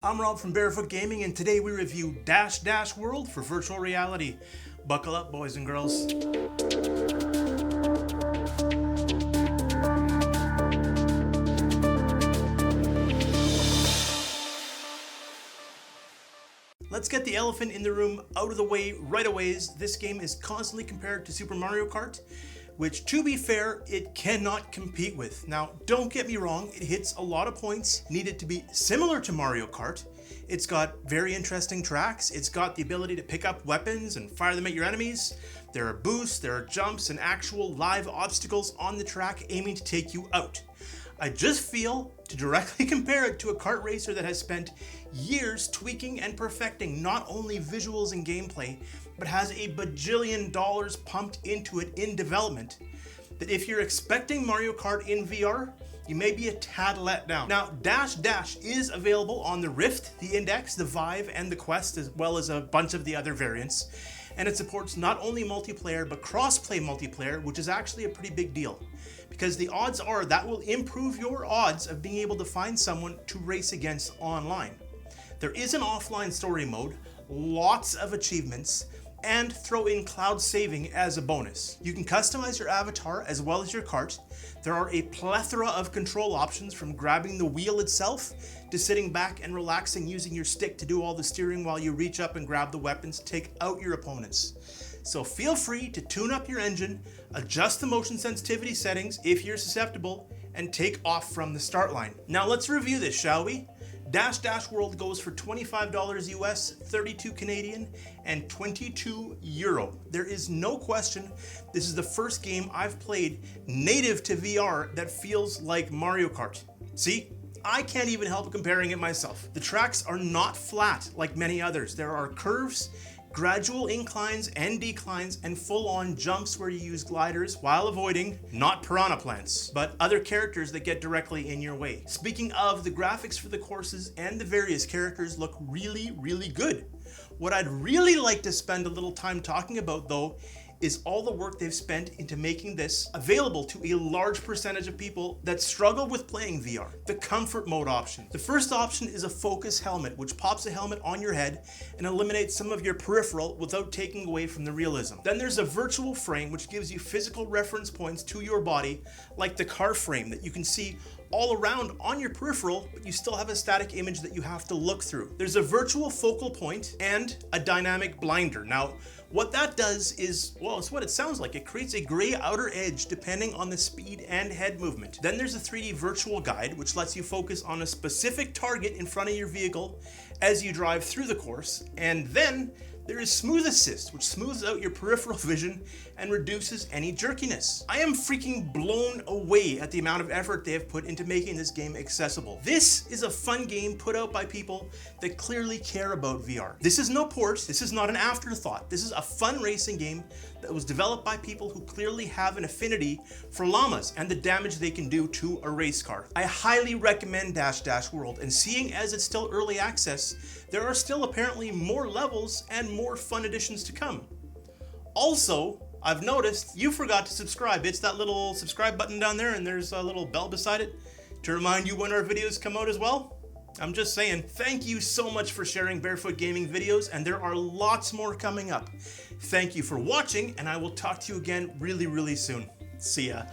I'm Rob from Barefoot Gaming, and today we review Dash Dash World for virtual reality. Buckle up, boys and girls. Let's get the elephant in the room out of the way right away. This game is constantly compared to Super Mario Kart, which, to be fair, it cannot compete with. Now, don't get me wrong, it hits a lot of points needed to be similar to Mario Kart. It's got very interesting tracks. It's got the ability to pick up weapons and fire them at your enemies. There are boosts, there are jumps, and actual live obstacles on the track aiming to take you out. I just feel to directly compare it to a kart racer that has spent years tweaking and perfecting not only visuals and gameplay, but has a bajillion dollars pumped into it in development, that if you're expecting Mario Kart in VR, you may be a tad let down. Now, Dash Dash is available on the Rift, the Index, the Vive, and the Quest, as well as a bunch of the other variants. And it supports not only multiplayer, but cross-play multiplayer, which is actually a pretty big deal, because the odds are that will improve your odds of being able to find someone to race against online. There is an offline story mode, lots of achievements, and throw in cloud saving as a bonus. You can customize your avatar as well as your kart. There are a plethora of control options, from grabbing the wheel itself to sitting back and relaxing using your stick to do all the steering while you reach up and grab the weapons to take out your opponents. So feel free to tune up your engine, adjust the motion sensitivity settings if you're susceptible, and take off from the start line. Now let's review this, shall we? Dash Dash World goes for $25 US, 32 Canadian, and 22 Euro. There is no question this is the first game I've played native to VR that feels like Mario Kart. See? I can't even help comparing it myself. The tracks are not flat like many others. There are curves, gradual inclines and declines, and full-on jumps where you use gliders while avoiding, not piranha plants, but other characters that get directly in your way. Speaking of, the graphics for the courses and the various characters look really, really good. What I'd really like to spend a little time talking about, though, is all the work they've spent into making this available to a large percentage of people that struggle with playing VR. The comfort mode option. The first option is a focus helmet, which pops a helmet on your head and eliminates some of your peripheral without taking away from the realism. Then there's a virtual frame, which gives you physical reference points to your body, like the car frame that you can see all around on your peripheral, but you still have a static image that you have to look through. There's a virtual focal point and a dynamic blinder. Now, what that does is, well, it's what it sounds like. It creates a gray outer edge depending on the speed and head movement. Then there's a 3D virtual guide, which lets you focus on a specific target in front of your vehicle as you drive through the course. And then there is Smooth Assist, which smooths out your peripheral vision and reduces any jerkiness. I am freaking blown away at the amount of effort they have put into making this game accessible. This is a fun game put out by people that clearly care about VR. This is no port, this is not an afterthought. This is a fun racing game that was developed by people who clearly have an affinity for llamas and the damage they can do to a race car. I highly recommend Dash Dash World, and seeing as it's still early access, there are still apparently more levels and more fun additions to come. Also, I've noticed you forgot to subscribe. It's that little subscribe button down there, and there's a little bell beside it to remind you when our videos come out as well. I'm just saying, thank you so much for sharing Barefoot Gaming videos, and there are lots more coming up. Thank you for watching, and I will talk to you again really, really soon. See ya.